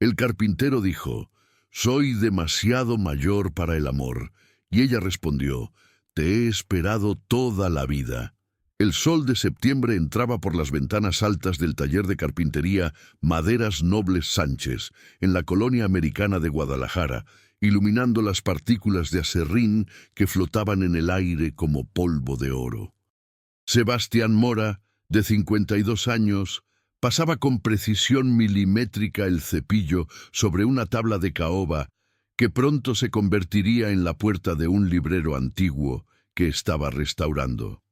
El carpintero dijo: «Soy demasiado mayor para el amor». Y ella respondió: «Te he esperado toda la vida». El sol de septiembre entraba por las ventanas altas del taller de carpintería Maderas Nobles Sánchez, en la colonia americana de Guadalajara, iluminando las partículas de aserrín que flotaban en el aire como polvo de oro. Sebastián Mora, de 52 años, pasaba con precisión milimétrica el cepillo sobre una tabla de caoba que pronto se convertiría en la puerta de un librero antiguo que estaba restaurando.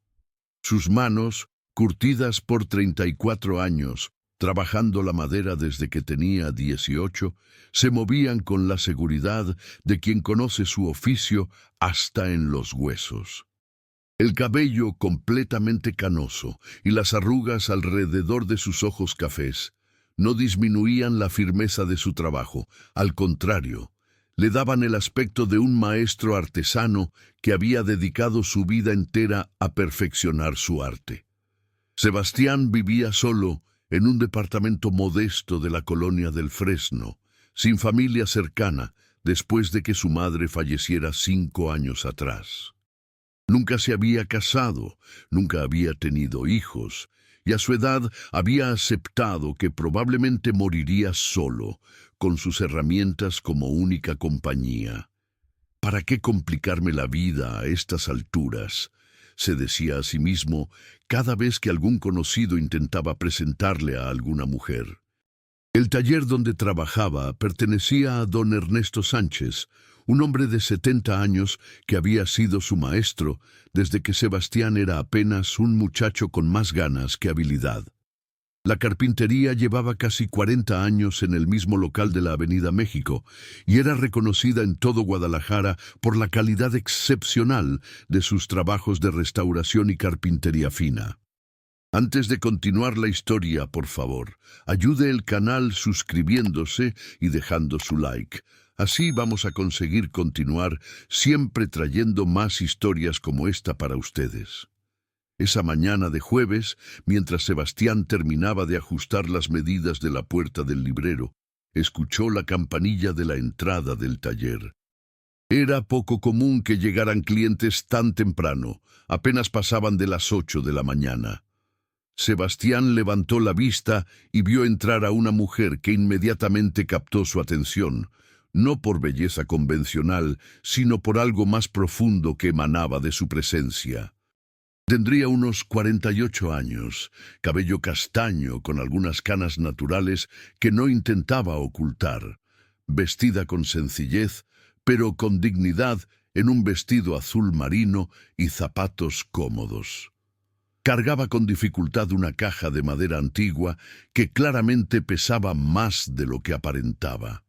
Sus manos, curtidas por 34 años, trabajando la madera desde que tenía 18, se movían con la seguridad de quien conoce su oficio hasta en los huesos. El cabello completamente canoso y las arrugas alrededor de sus ojos cafés no disminuían la firmeza de su trabajo, al contrario, le daban el aspecto de un maestro artesano que había dedicado su vida entera a perfeccionar su arte. Sebastián vivía solo en un departamento modesto de la colonia del Fresno, sin familia cercana, después de que su madre falleciera 5 años atrás. Nunca se había casado, nunca había tenido hijos, y a su edad había aceptado que probablemente moriría solo, con sus herramientas como única compañía. ¿Para qué complicarme la vida a estas alturas?, se decía a sí mismo cada vez que algún conocido intentaba presentarle a alguna mujer. El taller donde trabajaba pertenecía a don Ernesto Sánchez, un hombre de 70 años que había sido su maestro desde que Sebastián era apenas un muchacho con más ganas que habilidad. La carpintería llevaba casi 40 años en el mismo local de la Avenida México y era reconocida en todo Guadalajara por la calidad excepcional de sus trabajos de restauración y carpintería fina. Antes de continuar la historia, por favor, ayude el canal suscribiéndose y dejando su like. Así vamos a conseguir continuar siempre trayendo más historias como esta para ustedes. Esa mañana de jueves, mientras Sebastián terminaba de ajustar las medidas de la puerta del librero, escuchó la campanilla de la entrada del taller. Era poco común que llegaran clientes tan temprano, apenas pasaban de las 8 de la mañana. Sebastián levantó la vista y vio entrar a una mujer que inmediatamente captó su atención, no por belleza convencional, sino por algo más profundo que emanaba de su presencia. Tendría unos 48 años, cabello castaño con algunas canas naturales que no intentaba ocultar, vestida con sencillez, pero con dignidad en un vestido azul marino y zapatos cómodos. Cargaba con dificultad una caja de madera antigua que claramente pesaba más de lo que aparentaba.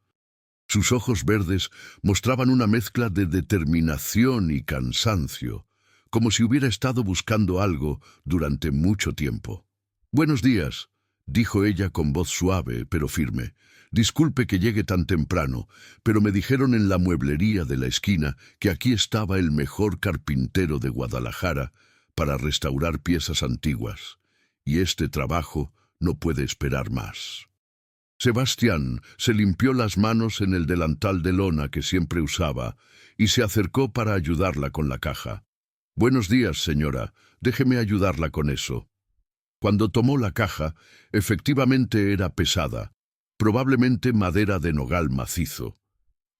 Sus ojos verdes mostraban una mezcla de determinación y cansancio, como si hubiera estado buscando algo durante mucho tiempo. «Buenos días», dijo ella con voz suave pero firme. «Disculpe que llegue tan temprano, pero me dijeron en la mueblería de la esquina que aquí estaba el mejor carpintero de Guadalajara para restaurar piezas antiguas, y este trabajo no puede esperar más». Sebastián se limpió las manos en el delantal de lona que siempre usaba y se acercó para ayudarla con la caja. «Buenos días, señora. Déjeme ayudarla con eso». Cuando tomó la caja, efectivamente era pesada, probablemente madera de nogal macizo.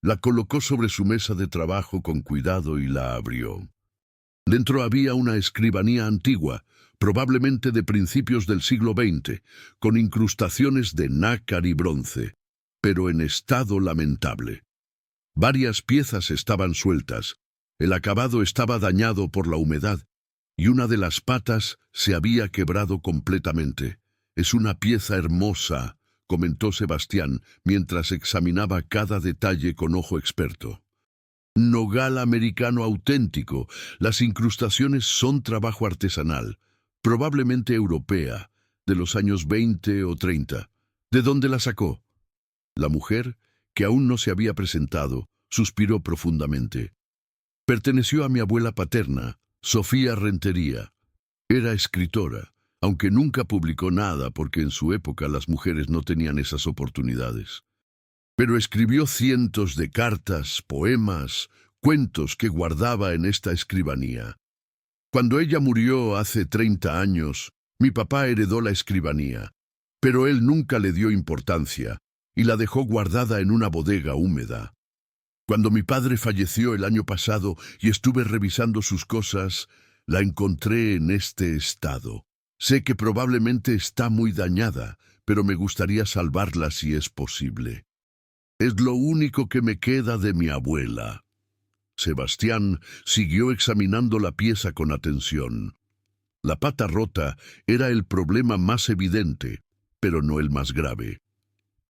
La colocó sobre su mesa de trabajo con cuidado y la abrió. Dentro había una escribanía antigua, probablemente de principios del siglo XX, con incrustaciones de nácar y bronce, pero en estado lamentable. Varias piezas estaban sueltas. El acabado estaba dañado por la humedad, y una de las patas se había quebrado completamente. «Es una pieza hermosa», comentó Sebastián, mientras examinaba cada detalle con ojo experto. «Nogal americano auténtico. Las incrustaciones son trabajo artesanal, probablemente europea, de los años 20 o 30. ¿De dónde la sacó?» La mujer, que aún no se había presentado, suspiró profundamente. «Perteneció a mi abuela paterna, Sofía Rentería. Era escritora, aunque nunca publicó nada porque en su época las mujeres no tenían esas oportunidades. pero escribió cientos de cartas, poemas, cuentos que guardaba en esta escribanía. Cuando ella murió hace 30 años, mi papá heredó la escribanía, pero él nunca le dio importancia y la dejó guardada en una bodega húmeda. Cuando mi padre falleció el año pasado y estuve revisando sus cosas, la encontré en este estado. Sé que probablemente está muy dañada, pero me gustaría salvarla si es posible. Es lo único que me queda de mi abuela. Sebastián siguió examinando la pieza con atención. La pata rota era el problema más evidente, pero no el más grave.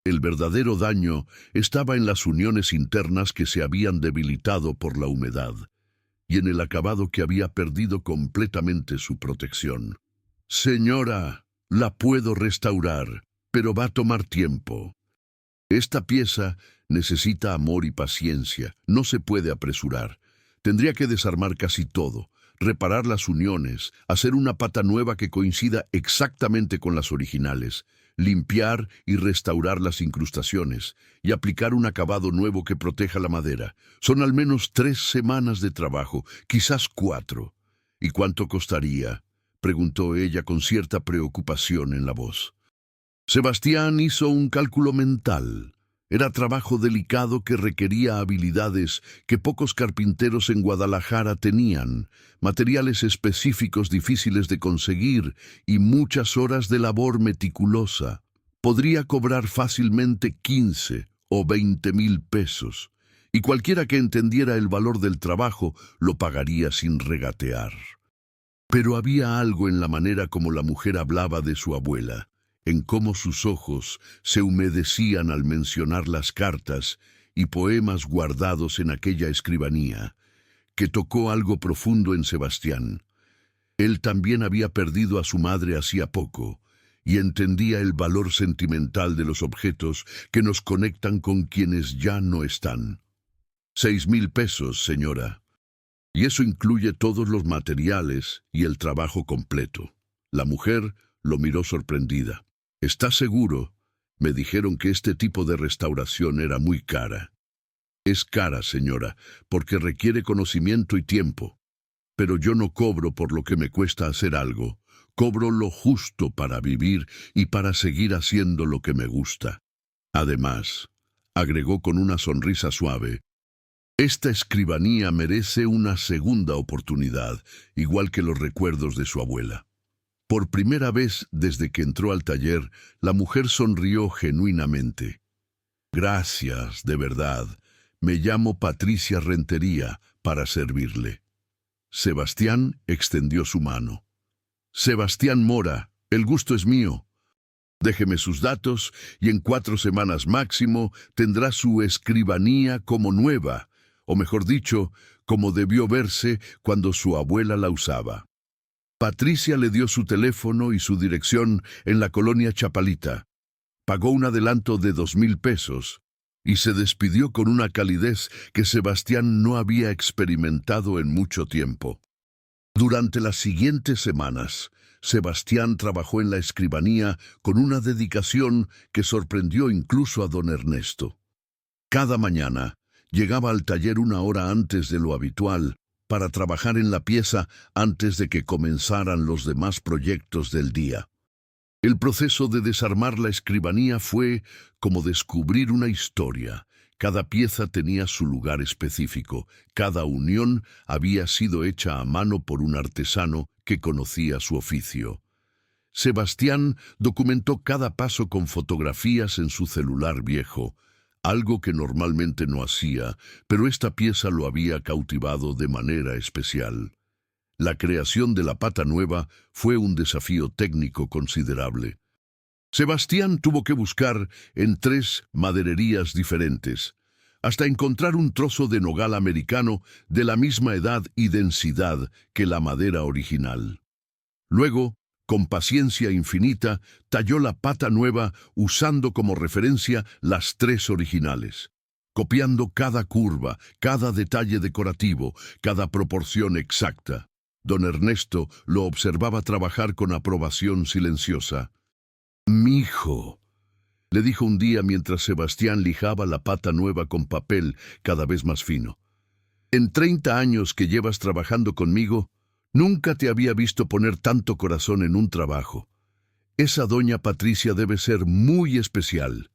El verdadero daño estaba en las uniones internas que se habían debilitado por la humedad y en el acabado que había perdido completamente su protección. Señora, la puedo restaurar, pero va a tomar tiempo. Esta pieza necesita amor y paciencia, no se puede apresurar. Tendría que desarmar casi todo, reparar las uniones, hacer una pata nueva que coincida exactamente con las originales, limpiar y restaurar las incrustaciones y aplicar un acabado nuevo que proteja la madera. Son al menos 3 semanas de trabajo, quizás 4. ¿Y cuánto costaría?, preguntó ella con cierta preocupación en la voz. Sebastián hizo un cálculo mental. Era trabajo delicado que requería habilidades que pocos carpinteros en Guadalajara tenían, materiales específicos difíciles de conseguir y muchas horas de labor meticulosa. Podría cobrar fácilmente 15 o 20,000 pesos, y cualquiera que entendiera el valor del trabajo lo pagaría sin regatear. Pero había algo en la manera como la mujer hablaba de su abuela, en cómo sus ojos se humedecían al mencionar las cartas y poemas guardados en aquella escribanía, que tocó algo profundo en Sebastián. Él también había perdido a su madre hacía poco, y entendía el valor sentimental de los objetos que nos conectan con quienes ya no están. 6,000 pesos, señora. Y eso incluye todos los materiales y el trabajo completo. La mujer lo miró sorprendida. ¿Está seguro? Me dijeron que este tipo de restauración era muy cara. Es cara, señora, porque requiere conocimiento y tiempo. Pero yo no cobro por lo que me cuesta hacer algo. Cobro lo justo para vivir y para seguir haciendo lo que me gusta. Además, agregó con una sonrisa suave, esta escribanía merece una segunda oportunidad, igual que los recuerdos de su abuela. Por primera vez desde que entró al taller, la mujer sonrió genuinamente. Gracias, de verdad. Me llamo Patricia Rentería, para servirle. Sebastián extendió su mano. Sebastián Mora, el gusto es mío. Déjeme sus datos y en 4 semanas máximo tendrá su escribanía como nueva, o mejor dicho, como debió verse cuando su abuela la usaba. Patricia le dio su teléfono y su dirección en la colonia Chapalita. Pagó un adelanto de 2,000 pesos y se despidió con una calidez que Sebastián no había experimentado en mucho tiempo. Durante las siguientes semanas, Sebastián trabajó en la escribanía con una dedicación que sorprendió incluso a don Ernesto. Cada mañana llegaba al taller 1 hora antes de lo habitual para trabajar en la pieza antes de que comenzaran los demás proyectos del día. El proceso de desarmar la escribanía fue como descubrir una historia. Cada pieza tenía su lugar específico, cada unión había sido hecha a mano por un artesano que conocía su oficio. Sebastián documentó cada paso con fotografías en su celular viejo, algo que normalmente no hacía, pero esta pieza lo había cautivado de manera especial. La creación de la pata nueva fue un desafío técnico considerable. Sebastián tuvo que buscar en 3 madererías diferentes, hasta encontrar un trozo de nogal americano de la misma edad y densidad que la madera original. Luego, con paciencia infinita, talló la pata nueva usando como referencia las 3 originales, copiando cada curva, cada detalle decorativo, cada proporción exacta. Don Ernesto lo observaba trabajar con aprobación silenciosa. «Mijo, le dijo un día mientras Sebastián lijaba la pata nueva con papel cada vez más fino. En 30 años que llevas trabajando conmigo, nunca te había visto poner tanto corazón en un trabajo. Esa doña Patricia debe ser muy especial.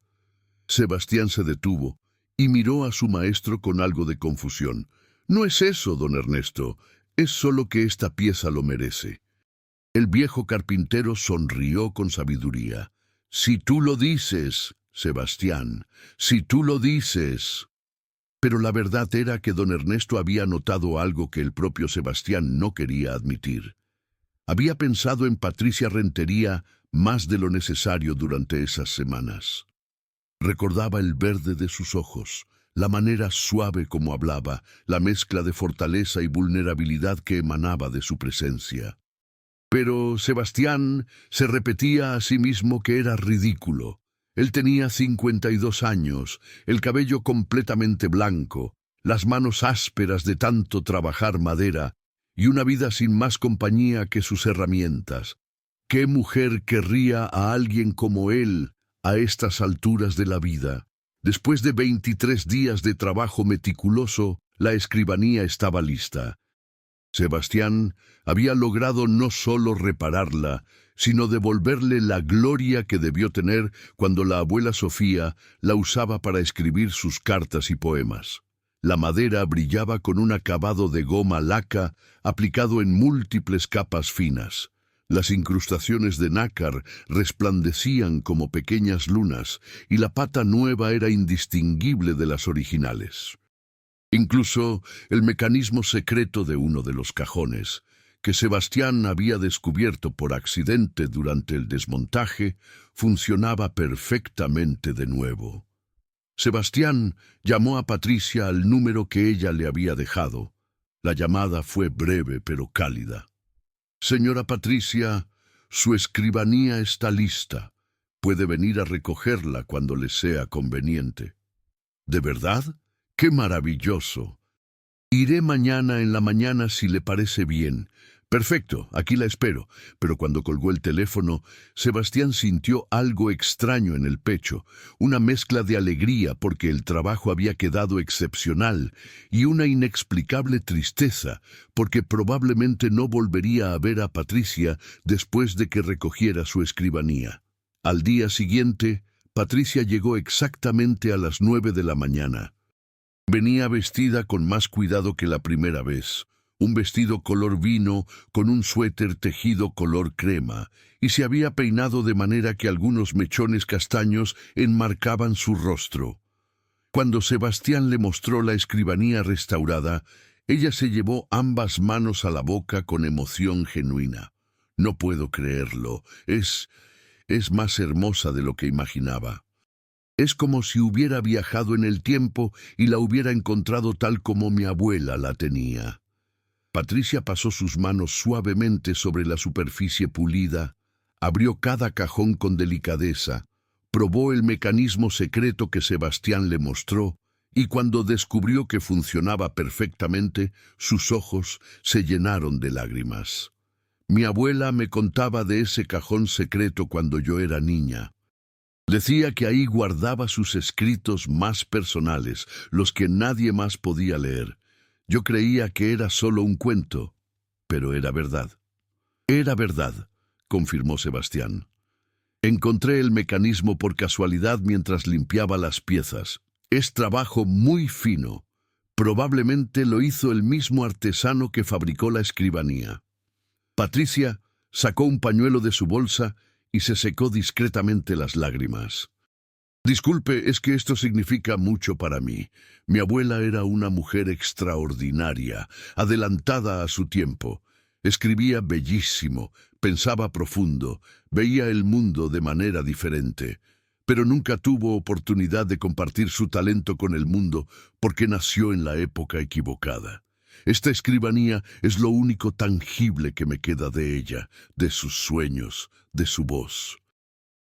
Sebastián se detuvo y miró a su maestro con algo de confusión. No es eso, don Ernesto, es solo que esta pieza lo merece. El viejo carpintero sonrió con sabiduría. Si tú lo dices, Sebastián, si tú lo dices. Pero la verdad era que don Ernesto había notado algo que el propio Sebastián no quería admitir. Había pensado en Patricia Rentería más de lo necesario durante esas semanas. Recordaba el verde de sus ojos, la manera suave como hablaba, la mezcla de fortaleza y vulnerabilidad que emanaba de su presencia. Pero Sebastián se repetía a sí mismo que era ridículo. Él tenía 52 años, el cabello completamente blanco, las manos ásperas de tanto trabajar madera y una vida sin más compañía que sus herramientas. ¿Qué mujer querría a alguien como él a estas alturas de la vida? Después de 23 días de trabajo meticuloso, la escribanía estaba lista. Sebastián había logrado no solo repararla, sino devolverle la gloria que debió tener cuando la abuela Sofía la usaba para escribir sus cartas y poemas. La madera brillaba con un acabado de goma laca aplicado en múltiples capas finas. Las incrustaciones de nácar resplandecían como pequeñas lunas y la pata nueva era indistinguible de las originales. Incluso el mecanismo secreto de uno de los cajones, que Sebastián había descubierto por accidente durante el desmontaje, funcionaba perfectamente de nuevo. Sebastián llamó a Patricia al número que ella le había dejado. La llamada fue breve pero cálida. «Señora Patricia, su escribanía está lista. Puede venir a recogerla cuando le sea conveniente». «¿De verdad? ¡Qué maravilloso! Iré mañana en la mañana si le parece bien». «Perfecto, aquí la espero». Pero cuando colgó el teléfono, Sebastián sintió algo extraño en el pecho, una mezcla de alegría porque el trabajo había quedado excepcional y una inexplicable tristeza porque probablemente no volvería a ver a Patricia después de que recogiera su escribanía. Al día siguiente, Patricia llegó exactamente a las 9 de la mañana. Venía vestida con más cuidado que la primera vez. Un vestido color vino con un suéter tejido color crema, y se había peinado de manera que algunos mechones castaños enmarcaban su rostro. Cuando Sebastián le mostró la escribanía restaurada, ella se llevó ambas manos a la boca con emoción genuina. «No puedo creerlo. Es más hermosa de lo que imaginaba. Es como si hubiera viajado en el tiempo y la hubiera encontrado tal como mi abuela la tenía». Patricia pasó sus manos suavemente sobre la superficie pulida, abrió cada cajón con delicadeza, probó el mecanismo secreto que Sebastián le mostró, y cuando descubrió que funcionaba perfectamente, sus ojos se llenaron de lágrimas. «Mi abuela me contaba de ese cajón secreto cuando yo era niña. Decía que ahí guardaba sus escritos más personales, los que nadie más podía leer. Yo creía que era solo un cuento, pero era verdad». «Era verdad», confirmó Sebastián. «Encontré el mecanismo por casualidad mientras limpiaba las piezas. Es trabajo muy fino. Probablemente lo hizo el mismo artesano que fabricó la escribanía». Patricia sacó un pañuelo de su bolsa y se secó discretamente las lágrimas. «Disculpe, es que esto significa mucho para mí. Mi abuela era una mujer extraordinaria, adelantada a su tiempo. Escribía bellísimo, pensaba profundo, veía el mundo de manera diferente. Pero nunca tuvo oportunidad de compartir su talento con el mundo porque nació en la época equivocada. Esta escribanía es lo único tangible que me queda de ella, de sus sueños, de su voz».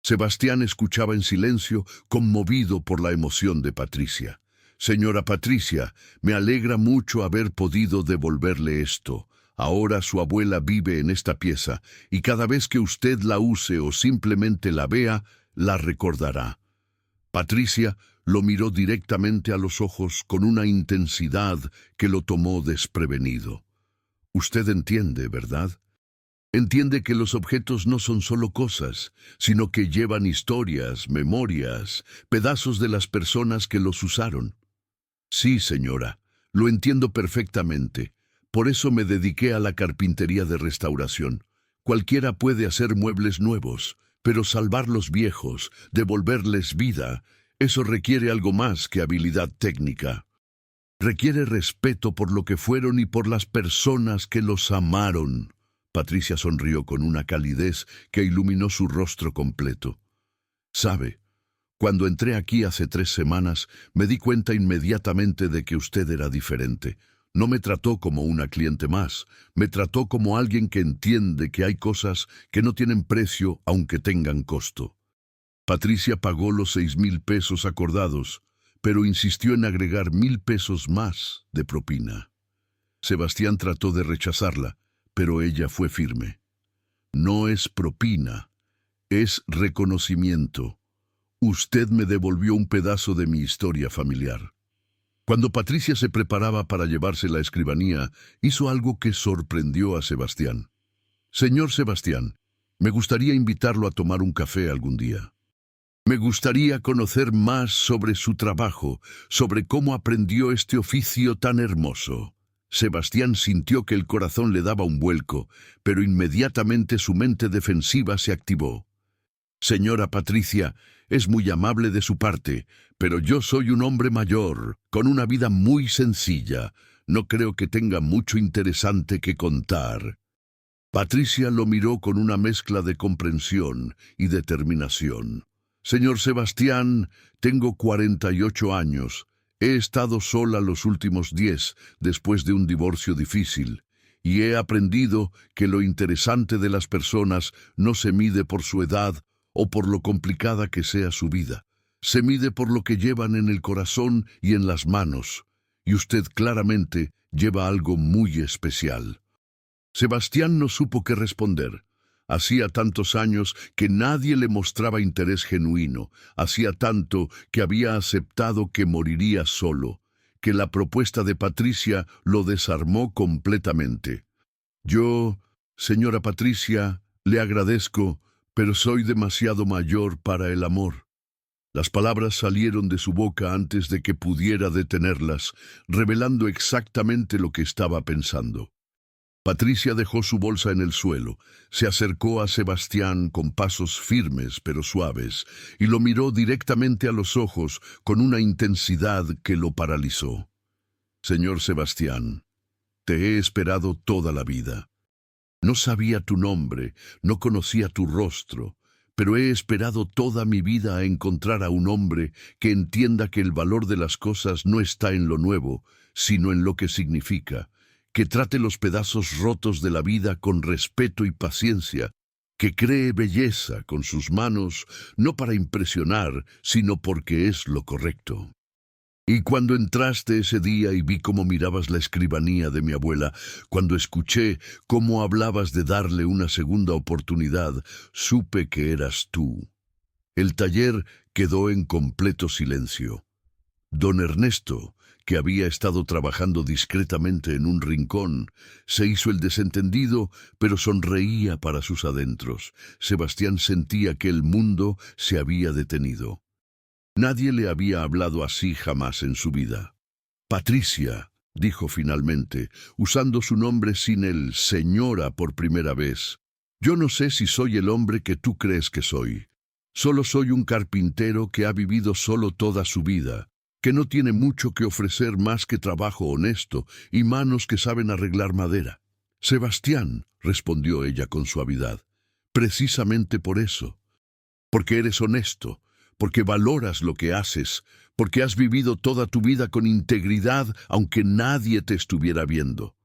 Sebastián escuchaba en silencio, conmovido por la emoción de Patricia. «Señora Patricia, me alegra mucho haber podido devolverle esto. Ahora su abuela vive en esta pieza, y cada vez que usted la use o simplemente la vea, la recordará. Patricia lo miró directamente a los ojos con una intensidad que lo tomó desprevenido. Usted entiende, ¿verdad? Entiende que los objetos no son solo cosas, sino que llevan historias, memorias, pedazos de las personas que los usaron. Sí, señora, lo entiendo perfectamente. Por eso me dediqué a la carpintería de restauración. Cualquiera puede hacer muebles nuevos, pero salvar los viejos, devolverles vida, eso requiere algo más que habilidad técnica. Requiere respeto por lo que fueron y por las personas que los amaron. Patricia sonrió con una calidez que iluminó su rostro completo. ¿Sabe? Cuando entré aquí hace 3 semanas, me di cuenta inmediatamente de que usted era diferente. No me trató como una cliente más, me trató como alguien que entiende que hay cosas que no tienen precio aunque tengan costo. Patricia pagó los 6,000 pesos acordados, pero insistió en agregar 1,000 pesos más de propina. Sebastián trató de rechazarla, pero ella fue firme. No es propina, es reconocimiento. Usted me devolvió un pedazo de mi historia familiar. Cuando Patricia se preparaba para llevarse la escribanía, hizo algo que sorprendió a Sebastián. Señor Sebastián, me gustaría invitarlo a tomar un café algún día. Me gustaría conocer más sobre su trabajo, sobre cómo aprendió este oficio tan hermoso. Sebastián sintió que el corazón le daba un vuelco, pero inmediatamente su mente defensiva se activó. Señora Patricia, es muy amable de su parte, pero yo soy un hombre mayor, con una vida muy sencilla. No creo que tenga mucho interesante que contar. Patricia lo miró con una mezcla de comprensión y determinación. Señor Sebastián, tengo 48 años. He estado sola los últimos 10, después de un divorcio difícil, y he aprendido que lo interesante de las personas no se mide por su edad o por lo complicada que sea su vida. Se mide por lo que llevan en el corazón y en las manos, y usted claramente lleva algo muy especial. Sebastián no supo qué responder. Hacía tantos años que nadie le mostraba interés genuino, hacía tanto que había aceptado que moriría solo, que la propuesta de Patricia lo desarmó completamente. Yo, señora Patricia, le agradezco, pero soy demasiado mayor para el amor. Las palabras salieron de su boca antes de que pudiera detenerlas, revelando exactamente lo que estaba pensando. Patricia dejó su bolsa en el suelo, se acercó a Sebastián con pasos firmes pero suaves, y lo miró directamente a los ojos con una intensidad que lo paralizó. Señor Sebastián, te he esperado toda la vida. No sabía tu nombre, no conocía tu rostro, pero he esperado toda mi vida a encontrar a un hombre que entienda que el valor de las cosas no está en lo nuevo, sino en lo que significa, que trate los pedazos rotos de la vida con respeto y paciencia, que cree belleza con sus manos, no para impresionar, sino porque es lo correcto. Y cuando entraste ese día y vi cómo mirabas la escribanía de mi abuela, cuando escuché cómo hablabas de darle una segunda oportunidad, supe que eras tú. El taller quedó en completo silencio. Don Ernesto, que había estado trabajando discretamente en un rincón, se hizo el desentendido, pero sonreía para sus adentros. Sebastián sentía que el mundo se había detenido. Nadie le había hablado así jamás en su vida. Patricia, dijo finalmente, usando su nombre sin el señora por primera vez. Yo no sé si soy el hombre que tú crees que soy. Solo soy un carpintero que ha vivido solo toda su vida, que no tiene mucho que ofrecer más que trabajo honesto y manos que saben arreglar madera. Sebastián, respondió ella con suavidad, precisamente por eso, porque eres honesto, porque valoras lo que haces, porque has vivido toda tu vida con integridad aunque nadie te estuviera viendo.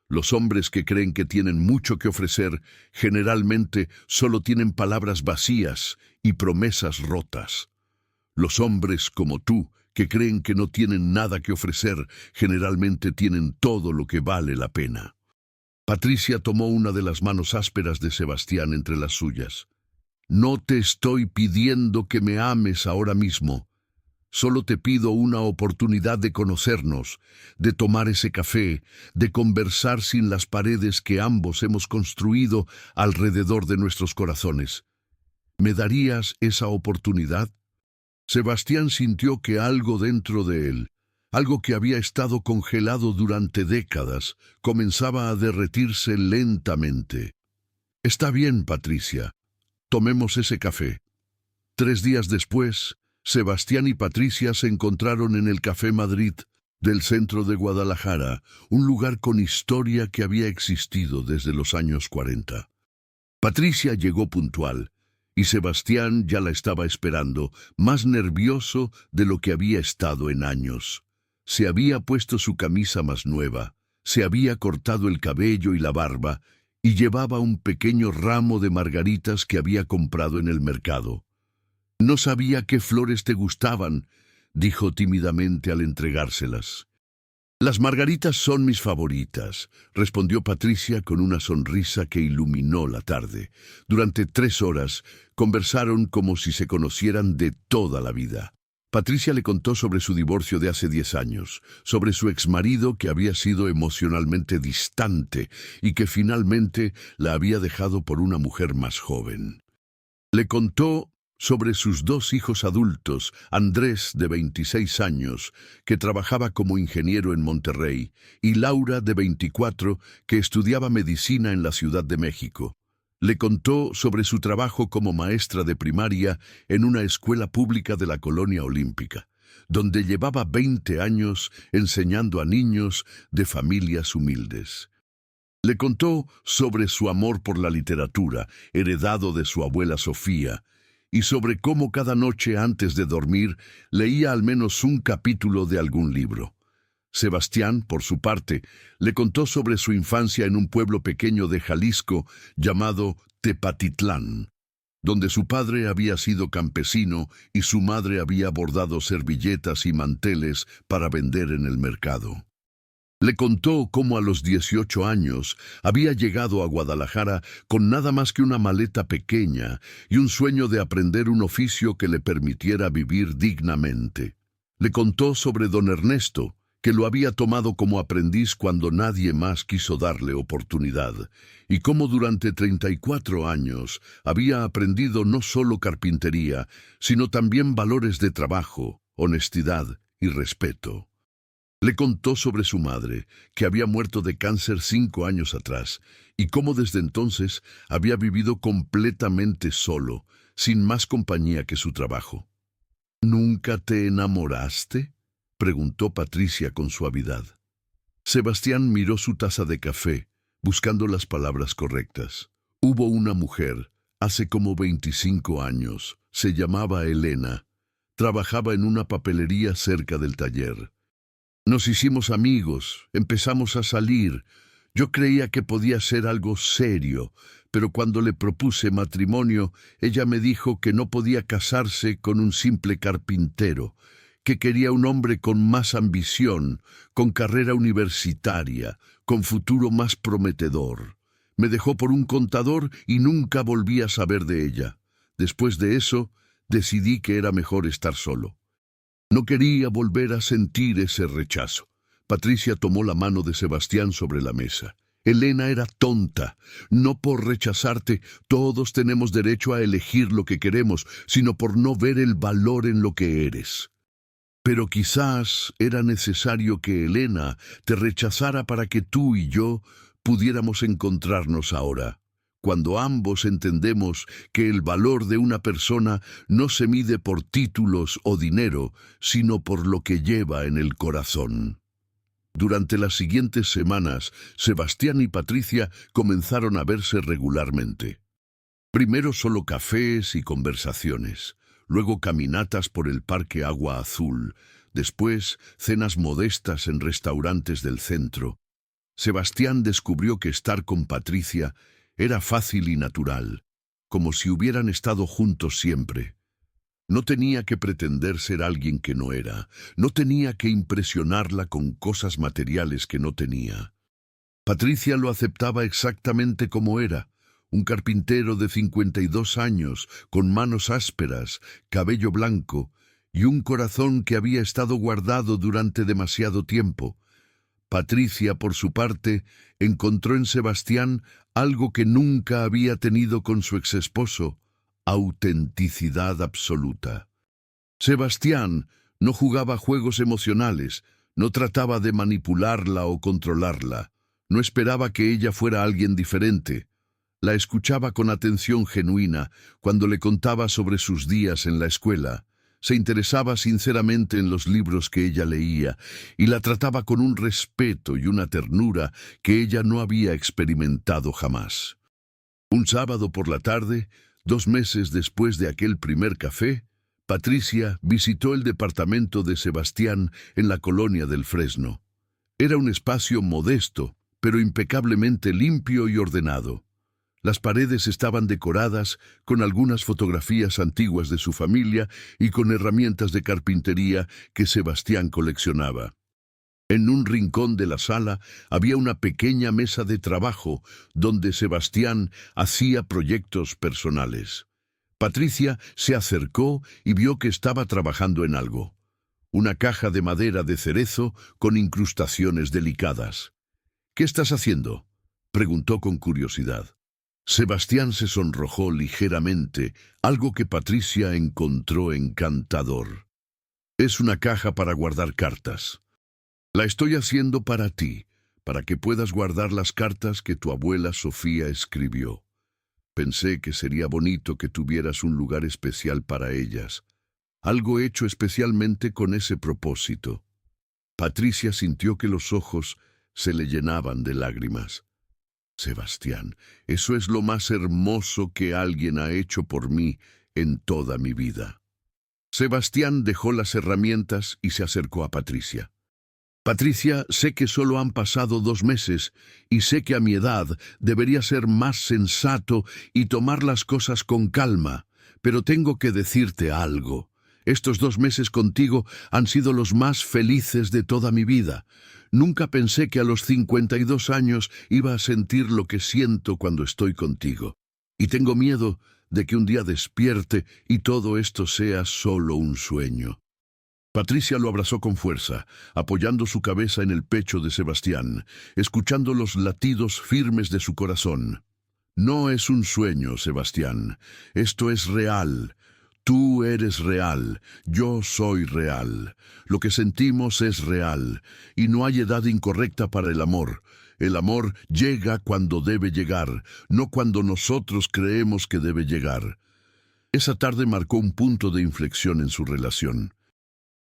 Los hombres que creen que tienen mucho que ofrecer generalmente solo tienen palabras vacías y promesas rotas. Los hombres como tú, que creen que no tienen nada que ofrecer, generalmente tienen todo lo que vale la pena. Patricia tomó una de las manos ásperas de Sebastián entre las suyas. No te estoy pidiendo que me ames ahora mismo, Solo te pido una oportunidad de conocernos, de tomar ese café, de conversar sin las paredes que ambos hemos construido alrededor de nuestros corazones. ¿Me darías esa oportunidad? Sebastián sintió que algo dentro de él, algo que había estado congelado durante décadas, comenzaba a derretirse lentamente. Está bien, Patricia. Tomemos ese café. 3 días después, Sebastián y Patricia se encontraron en el Café Madrid del centro de Guadalajara, un lugar con historia que había existido desde los años 40. Patricia llegó puntual, y Sebastián ya la estaba esperando, más nervioso de lo que había estado en años. Se había puesto su camisa más nueva, se había cortado el cabello y la barba, y llevaba un pequeño ramo de margaritas que había comprado en el mercado. «No sabía qué flores te gustaban», dijo tímidamente al entregárselas. «Las margaritas son mis favoritas», respondió Patricia con una sonrisa que iluminó la tarde. Durante 3 horas conversaron como si se conocieran de toda la vida. Patricia le contó sobre su divorcio de hace 10 años, sobre su exmarido que había sido emocionalmente distante y que finalmente la había dejado por una mujer más joven. Le contó sobre sus 2 hijos adultos, Andrés, de 26 años, que trabajaba como ingeniero en Monterrey, y Laura, de 24, que estudiaba medicina en la Ciudad de México. Le contó sobre su trabajo como maestra de primaria en una escuela pública de la Colonia Olímpica, donde llevaba 20 años enseñando a niños de familias humildes. Le contó sobre su amor por la literatura, heredado de su abuela Sofía, y sobre cómo cada noche antes de dormir leía al menos un capítulo de algún libro. Sebastián, por su parte, le contó sobre su infancia en un pueblo pequeño de Jalisco llamado Tepatitlán, donde su padre había sido campesino y su madre había bordado servilletas y manteles para vender en el mercado. Le contó cómo a los 18 años había llegado a Guadalajara con nada más que una maleta pequeña y un sueño de aprender un oficio que le permitiera vivir dignamente. Le contó sobre don Ernesto, que lo había tomado como aprendiz cuando nadie más quiso darle oportunidad, y cómo durante 34 años había aprendido no solo carpintería, sino también valores de trabajo, honestidad y respeto. Le contó sobre su madre, que había muerto de cáncer 5 años atrás, y cómo desde entonces había vivido completamente solo, sin más compañía que su trabajo. «¿Nunca te enamoraste?», preguntó Patricia con suavidad. Sebastián miró su taza de café, buscando las palabras correctas. «Hubo una mujer, hace como 25 años, se llamaba Elena. Trabajaba en una papelería cerca del taller. Nos hicimos amigos, empezamos a salir. Yo creía que podía ser algo serio, pero cuando le propuse matrimonio, ella me dijo que no podía casarse con un simple carpintero, que quería un hombre con más ambición, con carrera universitaria, con futuro más prometedor. Me dejó por un contador y nunca volví a saber de ella. Después de eso, decidí que era mejor estar solo. No quería volver a sentir ese rechazo». Patricia tomó la mano de Sebastián sobre la mesa. «Elena era tonta. No por rechazarte, todos tenemos derecho a elegir lo que queremos, sino por no ver el valor en lo que eres. Pero quizás era necesario que Elena te rechazara para que tú y yo pudiéramos encontrarnos ahora, cuando ambos entendemos que el valor de una persona no se mide por títulos o dinero, sino por lo que lleva en el corazón». Durante las siguientes semanas, Sebastián y Patricia comenzaron a verse regularmente. Primero solo cafés y conversaciones, luego caminatas por el Parque Agua Azul, después cenas modestas en restaurantes del centro. Sebastián descubrió que estar con Patricia era fácil y natural, como si hubieran estado juntos siempre. No tenía que pretender ser alguien que no era, no tenía que impresionarla con cosas materiales que no tenía. Patricia lo aceptaba exactamente como era, un carpintero de 52 años, con manos ásperas, cabello blanco y un corazón que había estado guardado durante demasiado tiempo. Patricia, por su parte, encontró en Sebastián algo que nunca había tenido con su exesposo: autenticidad absoluta. Sebastián no jugaba juegos emocionales, no trataba de manipularla o controlarla, no esperaba que ella fuera alguien diferente. La escuchaba con atención genuina cuando le contaba sobre sus días en la escuela. Se interesaba sinceramente en los libros que ella leía y la trataba con un respeto y una ternura que ella no había experimentado jamás. Un sábado por la tarde, 2 meses después de aquel primer café, Patricia visitó el departamento de Sebastián en la colonia del Fresno. Era un espacio modesto, pero impecablemente limpio y ordenado. Las paredes estaban decoradas con algunas fotografías antiguas de su familia y con herramientas de carpintería que Sebastián coleccionaba. En un rincón de la sala había una pequeña mesa de trabajo donde Sebastián hacía proyectos personales. Patricia se acercó y vio que estaba trabajando en algo: una caja de madera de cerezo con incrustaciones delicadas. «¿Qué estás haciendo?», preguntó con curiosidad. Sebastián se sonrojó ligeramente, algo que Patricia encontró encantador. «Es una caja para guardar cartas. La estoy haciendo para ti, para que puedas guardar las cartas que tu abuela Sofía escribió. Pensé que sería bonito que tuvieras un lugar especial para ellas, algo hecho especialmente con ese propósito». Patricia sintió que los ojos se le llenaban de lágrimas. «Sebastián, eso es lo más hermoso que alguien ha hecho por mí en toda mi vida». Sebastián dejó las herramientas y se acercó a Patricia. «Patricia, sé que solo han pasado 2 meses y sé que a mi edad debería ser más sensato y tomar las cosas con calma, pero tengo que decirte algo. Estos 2 meses contigo han sido los más felices de toda mi vida. Nunca pensé que a los 52 años iba a sentir lo que siento cuando estoy contigo. Y tengo miedo de que un día despierte y todo esto sea solo un sueño». Patricia lo abrazó con fuerza, apoyando su cabeza en el pecho de Sebastián, escuchando los latidos firmes de su corazón. «No es un sueño, Sebastián. Esto es real. Tú eres real, yo soy real. Lo que sentimos es real, y no hay edad incorrecta para el amor. El amor llega cuando debe llegar, no cuando nosotros creemos que debe llegar». Esa tarde marcó un punto de inflexión en su relación.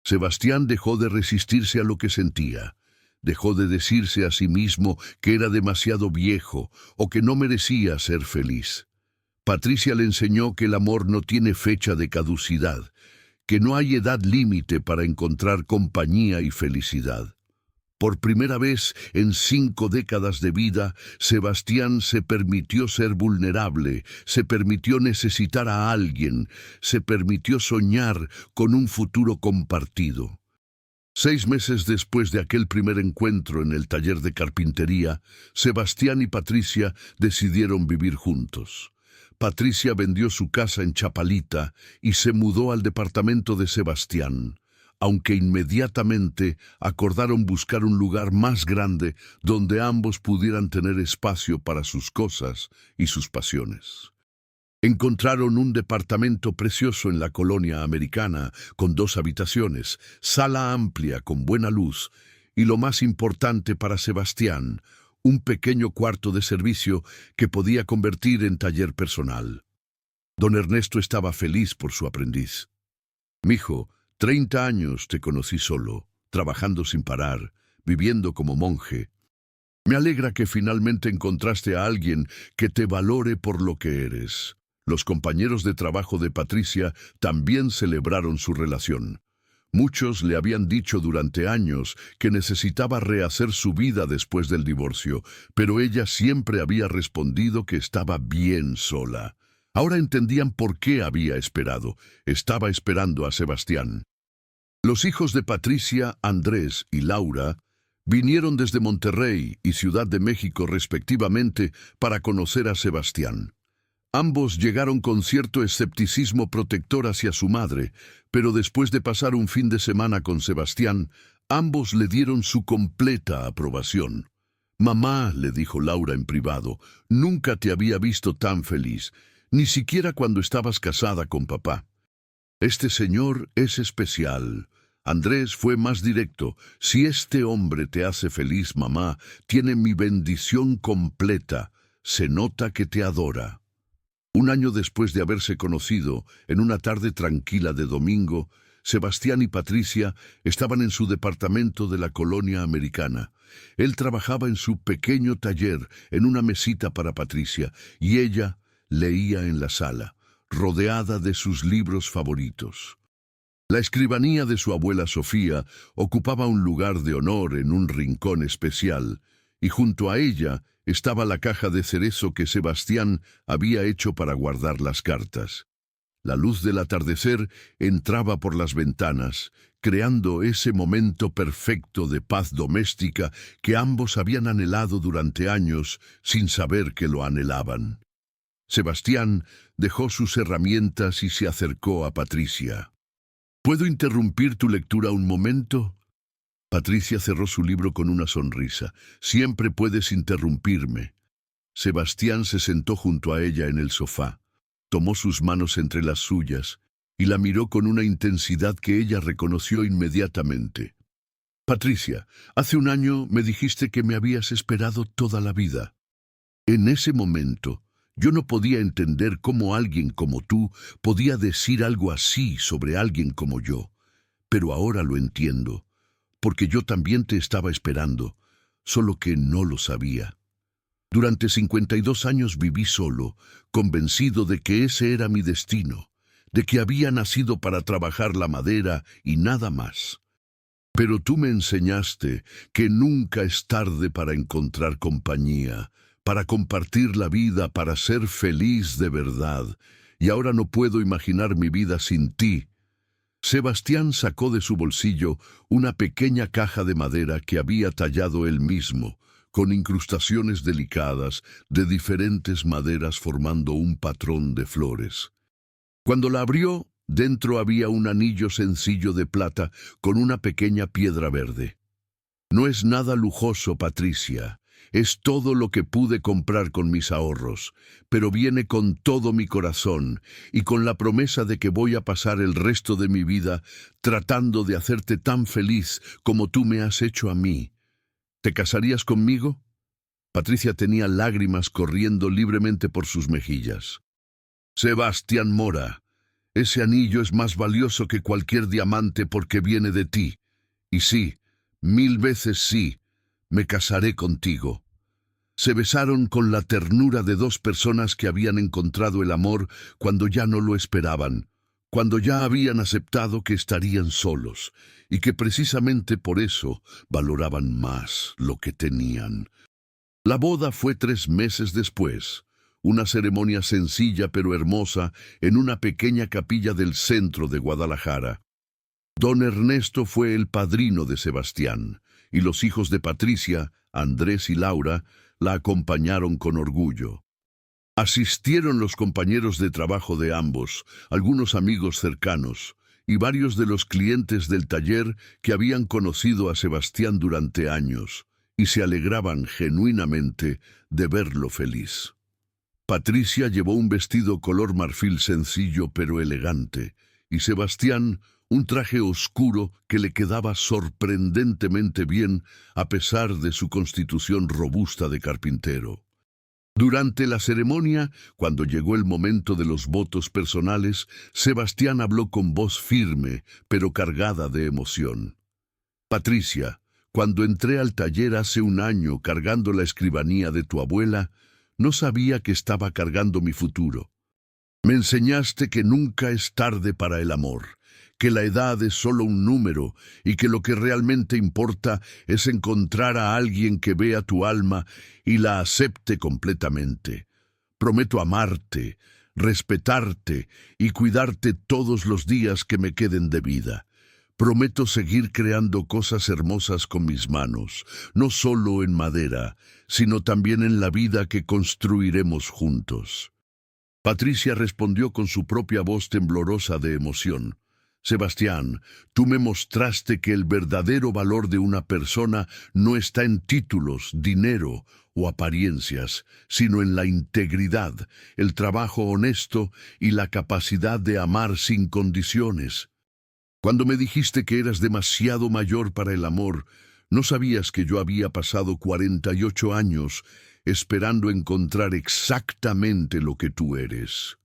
Sebastián dejó de resistirse a lo que sentía. Dejó de decirse a sí mismo que era demasiado viejo o que no merecía ser feliz. Patricia le enseñó que el amor no tiene fecha de caducidad, que no hay edad límite para encontrar compañía y felicidad. Por primera vez en 5 décadas de vida, Sebastián se permitió ser vulnerable, se permitió necesitar a alguien, se permitió soñar con un futuro compartido. 6 meses después de aquel primer encuentro en el taller de carpintería, Sebastián y Patricia decidieron vivir juntos. Patricia vendió su casa en Chapalita y se mudó al departamento de Sebastián, aunque inmediatamente acordaron buscar un lugar más grande donde ambos pudieran tener espacio para sus cosas y sus pasiones. Encontraron un departamento precioso en la colonia americana, con 2 habitaciones, sala amplia con buena luz y, lo más importante para Sebastián, un pequeño cuarto de servicio que podía convertir en taller personal. Don Ernesto estaba feliz por su aprendiz. «Mijo, 30 años te conocí solo, trabajando sin parar, viviendo como monje. Me alegra que finalmente encontraste a alguien que te valore por lo que eres». Los compañeros de trabajo de Patricia también celebraron su relación. Muchos le habían dicho durante años que necesitaba rehacer su vida después del divorcio, pero ella siempre había respondido que estaba bien sola. Ahora entendían por qué había esperado. Estaba esperando a Sebastián. Los hijos de Patricia, Andrés y Laura, vinieron desde Monterrey y Ciudad de México respectivamente para conocer a Sebastián. Ambos llegaron con cierto escepticismo protector hacia su madre, pero después de pasar un fin de semana con Sebastián, ambos le dieron su completa aprobación. «Mamá», le dijo Laura en privado, «nunca te había visto tan feliz, ni siquiera cuando estabas casada con papá. Este señor es especial». Andrés fue más directo. «Si este hombre te hace feliz, mamá, tiene mi bendición completa. Se nota que te adora». Un año después de haberse conocido, en una tarde tranquila de domingo, Sebastián y Patricia estaban en su departamento de la colonia americana. Él trabajaba en su pequeño taller, en una mesita para Patricia, y ella leía en la sala, rodeada de sus libros favoritos. La escribanía de su abuela Sofía ocupaba un lugar de honor en un rincón especial, y junto a ella estaba la caja de cerezo que Sebastián había hecho para guardar las cartas. La luz del atardecer entraba por las ventanas, creando ese momento perfecto de paz doméstica que ambos habían anhelado durante años sin saber que lo anhelaban. Sebastián dejó sus herramientas y se acercó a Patricia. «¿Puedo interrumpir tu lectura un momento?» Patricia cerró su libro con una sonrisa. «Siempre puedes interrumpirme». Sebastián se sentó junto a ella en el sofá, tomó sus manos entre las suyas y la miró con una intensidad que ella reconoció inmediatamente. «Patricia, hace un año me dijiste que me habías esperado toda la vida. En ese momento, yo no podía entender cómo alguien como tú podía decir algo así sobre alguien como yo. Pero ahora lo entiendo, porque yo también te estaba esperando, solo que no lo sabía. Durante 52 años viví solo, convencido de que ese era mi destino, de que había nacido para trabajar la madera y nada más. Pero tú me enseñaste que nunca es tarde para encontrar compañía, para compartir la vida, para ser feliz de verdad, y ahora no puedo imaginar mi vida sin ti». Sebastián sacó de su bolsillo una pequeña caja de madera que había tallado él mismo, con incrustaciones delicadas de diferentes maderas formando un patrón de flores. Cuando la abrió, dentro había un anillo sencillo de plata con una pequeña piedra verde. «No es nada lujoso, Patricia. Es todo lo que pude comprar con mis ahorros, pero viene con todo mi corazón y con la promesa de que voy a pasar el resto de mi vida tratando de hacerte tan feliz como tú me has hecho a mí. ¿Te casarías conmigo?» Patricia tenía lágrimas corriendo libremente por sus mejillas. «Sebastián Mora, ese anillo es más valioso que cualquier diamante porque viene de ti. Y sí, 1000 veces sí, me casaré contigo». Se besaron con la ternura de dos personas que habían encontrado el amor cuando ya no lo esperaban, cuando ya habían aceptado que estarían solos, y que precisamente por eso valoraban más lo que tenían. La boda fue 3 meses después, una ceremonia sencilla pero hermosa en una pequeña capilla del centro de Guadalajara. Don Ernesto fue el padrino de Sebastián, y los hijos de Patricia, Andrés y Laura, la acompañaron con orgullo. Asistieron los compañeros de trabajo de ambos, algunos amigos cercanos, y varios de los clientes del taller que habían conocido a Sebastián durante años, y se alegraban genuinamente de verlo feliz. Patricia llevó un vestido color marfil sencillo pero elegante, y Sebastián un traje oscuro que le quedaba sorprendentemente bien a pesar de su constitución robusta de carpintero. Durante la ceremonia, cuando llegó el momento de los votos personales, Sebastián habló con voz firme, pero cargada de emoción. «Patricia, cuando entré al taller hace un año cargando la escribanía de tu abuela, no sabía que estaba cargando mi futuro. Me enseñaste que nunca es tarde para el amor, que la edad es solo un número y que lo que realmente importa es encontrar a alguien que vea tu alma y la acepte completamente. Prometo amarte, respetarte y cuidarte todos los días que me queden de vida. Prometo seguir creando cosas hermosas con mis manos, no solo en madera, sino también en la vida que construiremos juntos». Patricia respondió con su propia voz temblorosa de emoción. Sebastián, tú me mostraste que el verdadero valor de una persona no está en títulos, dinero o apariencias, sino en la integridad, el trabajo honesto y la capacidad de amar sin condiciones. Cuando me dijiste que eras demasiado mayor para el amor, no sabías que yo había pasado 48 años esperando encontrar exactamente lo que tú eres.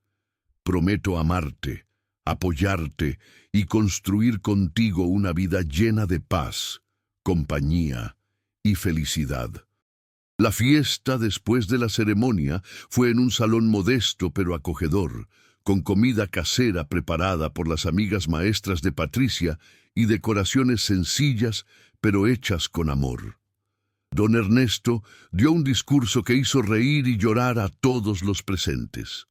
Prometo amarte, apoyarte y construir contigo una vida llena de paz, compañía y felicidad. La fiesta después de la ceremonia fue en un salón modesto pero acogedor, con comida casera preparada por las amigas maestras de Patricia y decoraciones sencillas pero hechas con amor. Don Ernesto dio un discurso que hizo reír y llorar a todos los presentes.